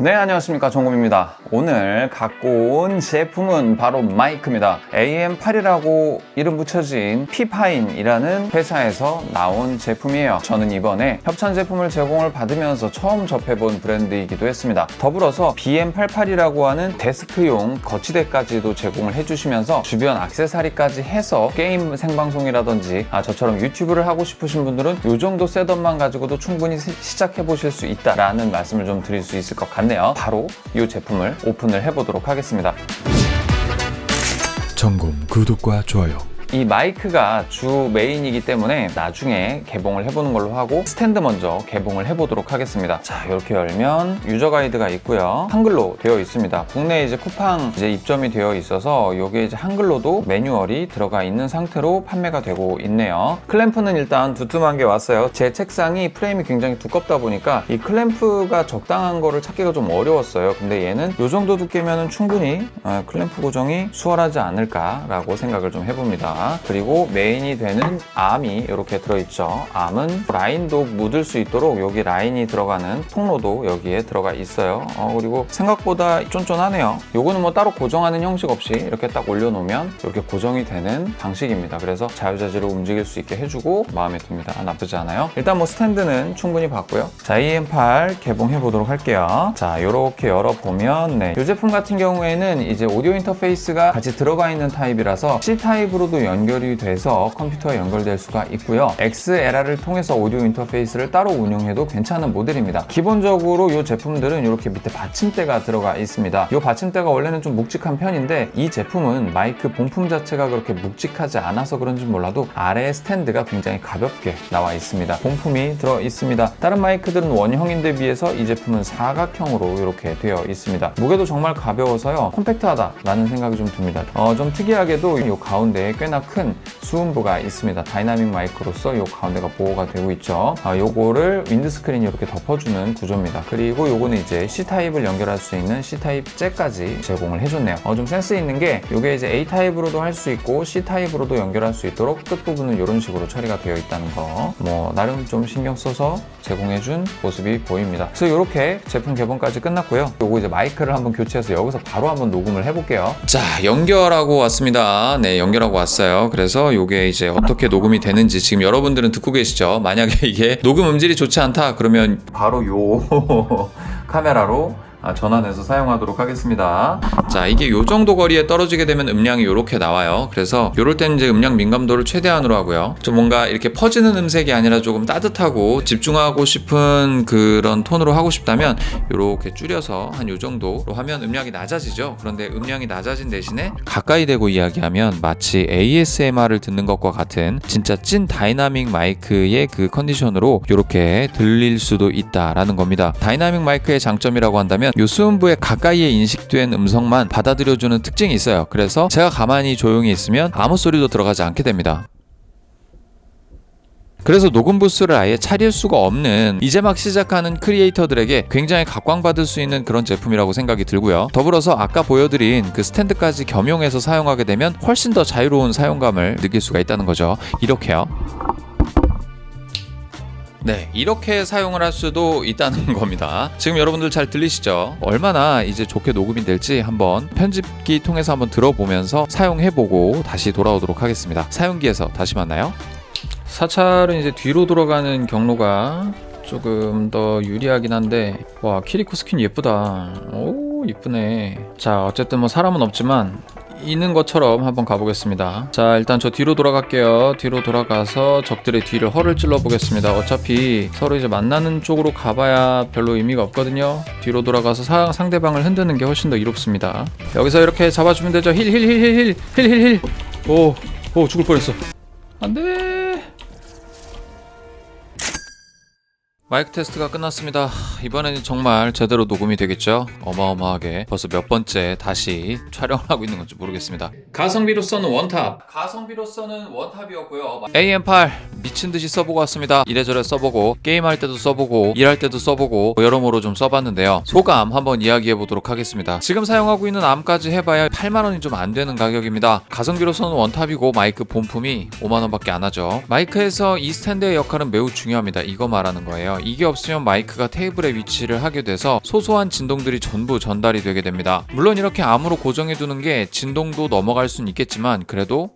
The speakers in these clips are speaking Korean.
네, 안녕하십니까, 정곰입니다. 오늘 갖고 온 제품은 바로 마이크입니다. AM8이라고 이름 붙여진 피파인이라는 회사에서 나온 제품이에요. 저는 이번에 협찬 제품을 제공을 받으면서 처음 접해본 브랜드이기도 했습니다. 더불어서 BM88이라고 하는 데스크용 거치대까지도 제공을 해주시면서 주변 액세서리까지 해서 게임 생방송이라든지 저처럼 유튜브를 하고 싶으신 분들은 이 정도 셋업만 가지고도 충분히 시작해 보실 수 있다라는 말씀을 좀 드릴 수 있을 것 같네요. 바로 이 제품을 오픈을 해보도록 하겠습니다. 정곰 구독과 좋아요. 이 마이크가 주 메인이기 때문에 나중에 개봉을 해보는 걸로 하고 스탠드 먼저 개봉을 해보도록 하겠습니다. 자, 이렇게 열면 유저 가이드가 있고요. 한글로 되어 있습니다. 국내에 이제 쿠팡 입점이 되어 있어서 이게 이제 한글로도 매뉴얼이 들어가 있는 상태로 판매가 되고 있네요. 클램프는 일단 두툼한 게 왔어요. 제 책상이 프레임이 굉장히 두껍다 보니까 이 클램프가 적당한 거를 찾기가 좀 어려웠어요. 근데 얘는 이 정도 두께면 충분히 클램프 고정이 수월하지 않을까라고 생각을 좀 해봅니다. 그리고 메인이 되는 암이 이렇게 들어있죠. 암은 라인도 묻을 수 있도록 여기 라인이 들어가는 통로도 여기에 들어가 있어요. 그리고 생각보다 쫀쫀하네요. 요거는 뭐 따로 고정하는 형식 없이 이렇게 딱 올려놓으면 이렇게 고정이 되는 방식입니다. 그래서 자유자재로 움직일 수 있게 해주고 마음에 듭니다. 나쁘지 않아요. 일단 뭐 스탠드는 충분히 봤고요. 자, AM8 개봉해 보도록 할게요. 자, 이렇게 열어보면 이 제품 같은 경우에는 이제 오디오 인터페이스가 같이 들어가 있는 타입이라서 C 타입으로도 연결이 돼서 컴퓨터에 연결될 수가 있고요. XLR을 통해서 오디오 인터페이스를 따로 운영해도 괜찮은 모델입니다. 기본적으로 이 제품들은 이렇게 밑에 받침대가 들어가 있습니다. 이 받침대가 원래는 좀 묵직한 편인데 이 제품은 마이크 본품 자체가 그렇게 묵직하지 않아서 그런지 몰라도 아래 스탠드가 굉장히 가볍게 나와 있습니다. 본품이 들어 있습니다. 다른 마이크들은 원형인데 비해서 이 제품은 사각형으로 이렇게 되어 있습니다. 무게도 정말 가벼워서요, 컴팩트하다라는 생각이 좀 듭니다. 좀 특이하게도 이 가운데에 꽤나 큰 수음부가 있습니다. 다이나믹 마이크로서 이 가운데가 보호가 되고 있죠. 요거를 윈드스크린이 이렇게 덮어주는 구조입니다. 그리고 요거는 이제 C타입을 연결할 수 있는 C타입 잭까지 제공을 해줬네요. 좀 센스 있는 게 요게 이제 A타입으로도 할 수 있고 C타입으로도 연결할 수 있도록 끝부분은 이런 식으로 처리가 되어 있다는 거, 나름 좀 신경 써서 제공해준 모습이 보입니다. 그래서 이렇게 제품 개봉까지 끝났고요. 요거 이제 마이크를 한번 교체해서 여기서 바로 한번 녹음을 해볼게요. 자, 연결하고 왔습니다. 네, 연결하고 왔어요. 그래서 이게 이제 어떻게 녹음이 되는지 지금 여러분들은 듣고 계시죠? 만약에 이게 녹음 음질이 좋지 않다 그러면 바로 요 카메라로 전환해서 사용하도록 하겠습니다. 자, 이게 요 정도 거리에 떨어지게 되면 음량이 요렇게 나와요. 그래서 요럴 때는 이제 음량 민감도를 최대한으로 하고요. 좀 뭔가 이렇게 퍼지는 음색이 아니라 조금 따뜻하고 집중하고 싶은 그런 톤으로 하고 싶다면 요렇게 줄여서 한 요 정도로 하면 음량이 낮아지죠. 그런데 음량이 낮아진 대신에 가까이 대고 이야기하면 마치 ASMR을 듣는 것과 같은 진짜 찐 다이나믹 마이크의 그 컨디션으로 요렇게 들릴 수도 있다라는 겁니다. 다이나믹 마이크의 장점이라고 한다면 요 수음부에 가까이에 인식된 음성만 받아들여주는 특징이 있어요. 그래서 제가 가만히 조용히 있으면 아무 소리도 들어가지 않게 됩니다. 그래서 녹음 부스를 아예 차릴 수가 없는 이제 막 시작하는 크리에이터들에게 굉장히 각광받을 수 있는 그런 제품이라고 생각이 들고요. 더불어서 아까 보여드린 그 스탠드까지 겸용해서 사용하게 되면 훨씬 더 자유로운 사용감을 느낄 수가 있다는 거죠. 이렇게요. 네, 이렇게 사용을 할 수도 있다는 겁니다. 지금 여러분들 잘 들리시죠? 얼마나 이제 좋게 녹음이 될지 한번 편집기 통해서 한번 들어보면서 사용해보고 다시 돌아오도록 하겠습니다. 사용기에서 다시 만나요. 사찰은 이제 뒤로 돌아가는 경로가 조금 더 유리하긴 한데, 와, 키리코 스킨 예쁘다. 오, 이쁘네. 자, 어쨌든 뭐 사람은 없지만 있는 것처럼 한번 가보겠습니다. 자, 일단 저 뒤로 돌아갈게요. 뒤로 돌아가서 적들의 뒤를 허를 찔러 보겠습니다. 어차피 서로 이제 만나는 쪽으로 가봐야 별로 의미가 없거든요. 뒤로 돌아가서 상대방을 흔드는 게 훨씬 더 이롭습니다. 여기서 이렇게 잡아주면 되죠. 힐. 오, 죽을 뻔했어. 안돼. 마이크 테스트가 끝났습니다. 이번에는 정말 제대로 녹음이 되겠죠? 어마어마하게 벌써 몇 번째 다시 촬영을 하고 있는 건지 모르겠습니다. 가성비로서는 원탑. 가성비로서는 원탑이었고요. AM8 미친듯이 써보고 왔습니다. 이래저래 써보고 게임할 때도 써보고 일할 때도 써보고 여러모로 좀 써봤는데요. 소감 한번 이야기해보도록 하겠습니다. 지금 사용하고 있는 암까지 해봐야 8만원이 좀 안되는 가격입니다. 가성비로서는 원탑이고 마이크 본품이 5만원밖에 안하죠. 마이크에서 이 스탠드의 역할은 매우 중요합니다. 이거 말하는 거예요. 이게 없으면 마이크가 테이블에 위치를 하게 돼서 소소한 진동들이 전부 전달이 되게 됩니다. 물론 이렇게 암으로 고정해 두는 게 진동도 넘어갈 수는 있겠지만 그래도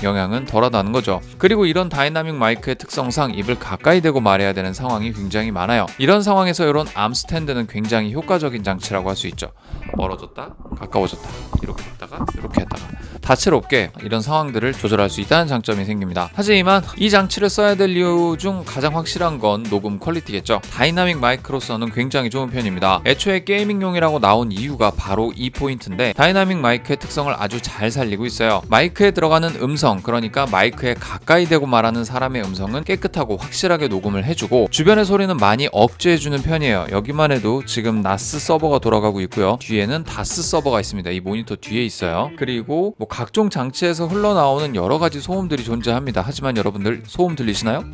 영향은 덜하다는 거죠. 그리고 이런 다이나믹 마이크의 특성상 입을 가까이 대고 말해야 되는 상황이 굉장히 많아요. 이런 상황에서 이런 암 스탠드는 굉장히 효과적인 장치라고 할 수 있죠. 멀어졌다, 가까워졌다, 이렇게 했다가 이렇게 했다가 다채롭게 이런 상황들을 조절할 수 있다는 장점이 생깁니다. 하지만 이 장치를 써야 될 이유 중 가장 확실한 건 녹음 퀄리티겠죠. 다이나믹 마이크로서는 굉장히 좋은 편입니다. 애초에 게이밍용이라고 나온 이유가 바로 이 포인트인데 다이나믹 마이크의 특성을 아주 잘 살리고 있어요. 마이크에 들어가는 음성, 그러니까 마이크에 가까이 대고 말하는 사람의 음성은 깨끗하고 확실하게 녹음을 해주고 주변의 소리는 많이 억제해주는 편이에요. 여기만 해도 지금 나스 서버가 돌아가고 있고요. 뒤에는 다스 서버가 있습니다. 이 모니터 뒤에 있어요. 그리고 각종 장치에서 흘러나오는 여러가지 소음들이 존재합니다. 하지만 여러분들 소음 들리시나요?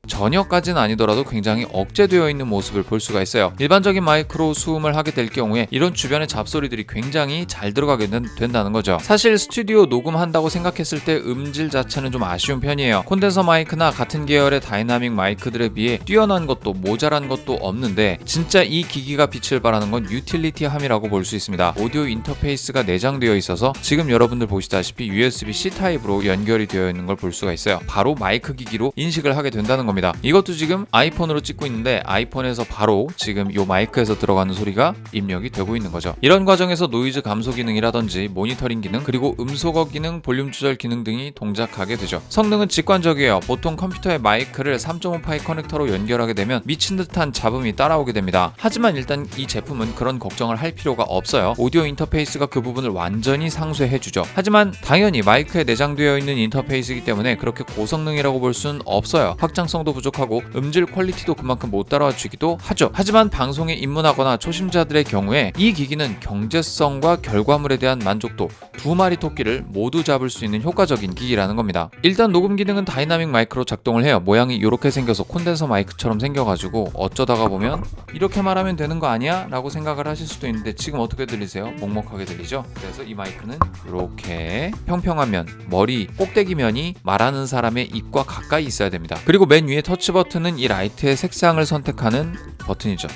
전혀까지는 아니더라도 굉장히 억제되어 있는 모습을 볼 수가 있어요. 일반적인 마이크로 수음을 하게 될 경우에 이런 주변의 잡소리들이 굉장히 잘 들어가게 된다는 거죠. 사실 스튜디오 녹음한다고 생각했을 때 음질 자체는 좀 아쉬운 편이에요. 콘덴서 마이크나 같은 계열의 다이나믹 마이크들에 비해 뛰어난 것도 모자란 것도 없는데 진짜 이 기기가 빛을 발하는 건 유틸리티함이라고 볼 수 있습니다. 오디오 인터페이스가 내장되어 있어서 지금 여러분들 보시다시피 USB-C 타입으로 연결이 되어 있는 걸 볼 수가 있어요. 바로 마이크 기기로 인식을 하게 된다는 겁니다. 이것도 지금 아이폰으로 찍고 있는데 아이폰에서 바로 지금 요 마이크에서 들어가는 소리가 입력이 되고 있는 거죠. 이런 과정에서 노이즈 감소 기능이라든지 모니터링 기능, 그리고 음소거 기능, 볼륨 조절 기능 등이 동작하게 되죠. 성능은 직관적이에요. 보통 컴퓨터의 마이크를 3.5파이 커넥터로 연결하게 되면 미친 듯한 잡음이 따라오게 됩니다. 하지만 일단 이 제품은 그런 걱정을 할 필요가 없어요. 오디오 인터페이스가 그 부분을 완전히 상쇄해주죠. 하지만 당연히 마이크에 내장되어 있는 인터페이스이기 때문에 그렇게 고성능이라고 볼 수는 없어요. 확장성도 부족하고 음질 퀄리티도 그만큼 못 따라주기도 하죠. 하지만 방송에 입문하거나 초심자들의 경우에 이 기기는 경제성과 결과물에 대한 만족도, 두 마리 토끼를 모두 잡을 수 있는 효과적인 기기라는 겁니다. 일단 녹음 기능은 다이나믹 마이크로 작동을 해요. 모양이 이렇게 생겨서 콘덴서 마이크처럼 생겨가지고 어쩌다가 보면 이렇게 말하면 되는 거 아니야? 라고 생각을 하실 수도 있는데 지금 어떻게 들리세요? 먹먹하게 들리죠? 그래서 이 마이크는 이렇게 평평한 면, 머리 꼭대기면이 말하는 사람의 입과 가까이 있어야 됩니다. 그리고 맨 위에 터치 버튼은 이 라이트의 색상을 선택하는 버튼이죠.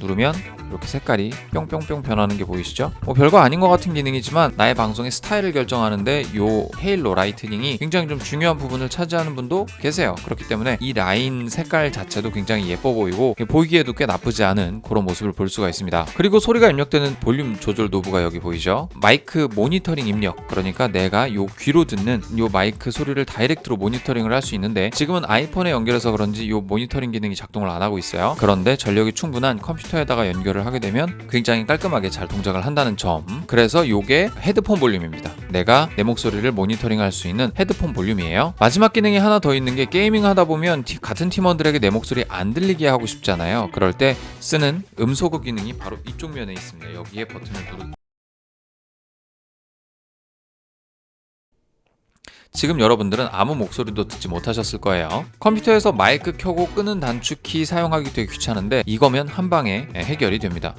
누르면 이렇게 색깔이 뿅뿅뿅 변하는 게 보이시죠? 별거 아닌 것 같은 기능이지만 나의 방송의 스타일을 결정하는데 요 헤일로 라이트닝이 굉장히 좀 중요한 부분을 차지하는 분도 계세요. 그렇기 때문에 이 라인 색깔 자체도 굉장히 예뻐 보이고 보이기에도 꽤 나쁘지 않은 그런 모습을 볼 수가 있습니다. 그리고 소리가 입력되는 볼륨 조절 노브가 여기 보이죠? 마이크 모니터링 입력, 그러니까 내가 요 귀로 듣는 요 마이크 소리를 다이렉트로 모니터링을 할 수 있는데 지금은 아이폰에 연결해서 그런지 요 모니터링 기능이 작동을 안 하고 있어요. 그런데 전력이 충분한 컴퓨터에다가 연결을 하게 되면 굉장히 깔끔하게 잘 동작을 한다는 점. 그래서 요게 헤드폰 볼륨입니다. 내가 내 목소리를 모니터링 할 수 있는 헤드폰 볼륨이에요. 마지막 기능이 하나 더 있는 게 게이밍 하다 보면 같은 팀원들에게 내 목소리 안 들리게 하고 싶잖아요. 그럴 때 쓰는 음소거 기능이 바로 이쪽 면에 있습니다. 여기에 버튼을 누르 지금 여러분들은 아무 목소리도 듣지 못하셨을 거예요. 컴퓨터에서 마이크 켜고 끄는 단축키 사용하기 되게 귀찮은데 이거면 한 방에 해결이 됩니다.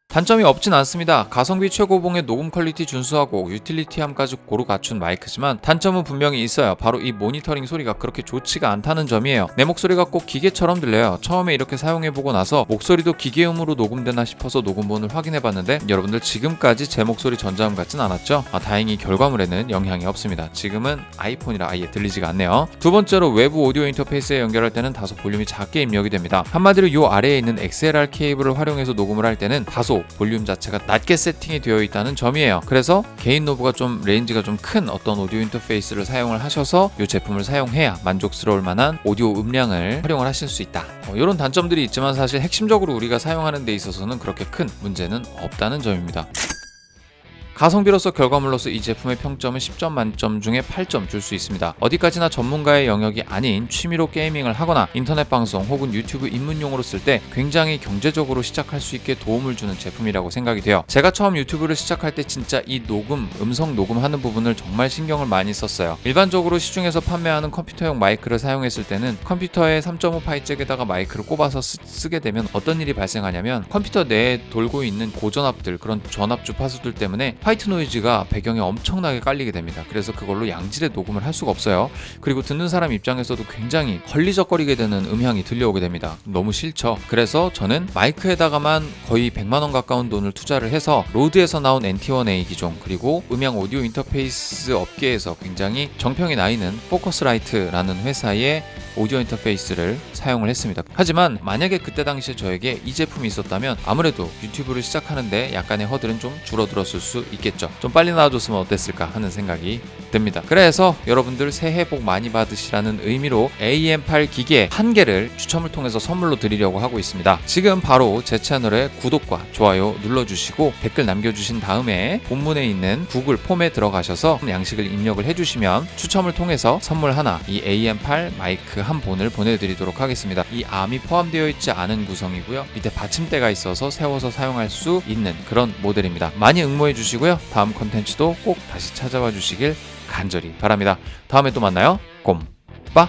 단점이 없진 않습니다. 가성비 최고봉의 녹음 퀄리티 준수하고 유틸리티함까지 고루 갖춘 마이크지만 단점은 분명히 있어요. 바로 이 모니터링 소리가 그렇게 좋지가 않다는 점이에요. 내 목소리가 꼭 기계처럼 들려요. 처음에 이렇게 사용해보고 나서 목소리도 기계음으로 녹음되나 싶어서 녹음본을 확인해봤는데 여러분들 지금까지 제 목소리 전자음 같진 않았죠? 다행히 결과물에는 영향이 없습니다. 지금은 아이폰이라 아예 들리지가 않네요. 두 번째로 외부 오디오 인터페이스에 연결할 때는 다소 볼륨이 작게 입력이 됩니다. 한마디로 요 아래에 있는 XLR 케이블을 활용해서 녹음을 할 때는 다소 볼륨 자체가 낮게 세팅이 되어 있다는 점이에요. 그래서 개인 노브가 좀 레인지가 좀 큰 어떤 오디오 인터페이스를 사용을 하셔서 이 제품을 사용해야 만족스러울 만한 오디오 음량을 활용을 하실 수 있다. 이런 단점들이 있지만 사실 핵심적으로 우리가 사용하는 데 있어서는 그렇게 큰 문제는 없다는 점입니다. 가성비로서 결과물로서 이 제품의 평점은 10점 만점 중에 8점 줄 수 있습니다. 어디까지나 전문가의 영역이 아닌 취미로 게이밍을 하거나 인터넷 방송 혹은 유튜브 입문용으로 쓸 때 굉장히 경제적으로 시작할 수 있게 도움을 주는 제품이라고 생각이 돼요. 제가 처음 유튜브를 시작할 때 진짜 이 녹음, 음성 녹음하는 부분을 정말 신경을 많이 썼어요. 일반적으로 시중에서 판매하는 컴퓨터용 마이크를 사용했을 때는 컴퓨터에 3.5파이 잭에다가 마이크를 꼽아서 쓰게 되면 어떤 일이 발생하냐면 컴퓨터 내에 돌고 있는 고전압들, 그런 전압 주파수들 때문에 화이트 노이즈가 배경에 엄청나게 깔리게 됩니다. 그래서 그걸로 양질의 녹음을 할 수가 없어요. 그리고 듣는 사람 입장에서도 굉장히 걸리적거리게 되는 음향이 들려오게 됩니다. 너무 싫죠. 그래서 저는 마이크에다가만 거의 100만원 가까운 돈을 투자를 해서 로드에서 나온 NT1A 기종, 그리고 음향 오디오 인터페이스 업계에서 굉장히 정평이 나 있는 포커스라이트라는 회사의 오디오 인터페이스를 사용을 했습니다. 하지만 만약에 그때 당시에 저에게 이 제품이 있었다면 아무래도 유튜브를 시작하는데 약간의 허들은 좀 줄어들었을 수 있겠죠. 좀 빨리 나와줬으면 어땠을까 하는 생각이 듭니다. 그래서 여러분들 새해 복 많이 받으시라는 의미로 AM8 기계 한 개를 추첨을 통해서 선물로 드리려고 하고 있습니다. 지금 바로 제 채널에 구독과 좋아요 눌러주시고 댓글 남겨주신 다음에 본문에 있는 구글 폼에 들어가셔서 양식을 입력을 해주시면 추첨을 통해서 선물 하나, 이 AM8 마이크 한 본을 보내드리도록 하겠습니다. 이 암이 포함되어 있지 않은 구성이고요. 밑에 받침대가 있어서 세워서 사용할 수 있는 그런 모델입니다. 많이 응모해 주시고요. 다음 컨텐츠도 꼭 다시 찾아와 주시길 간절히 바랍니다. 다음에 또 만나요. 꼼빠.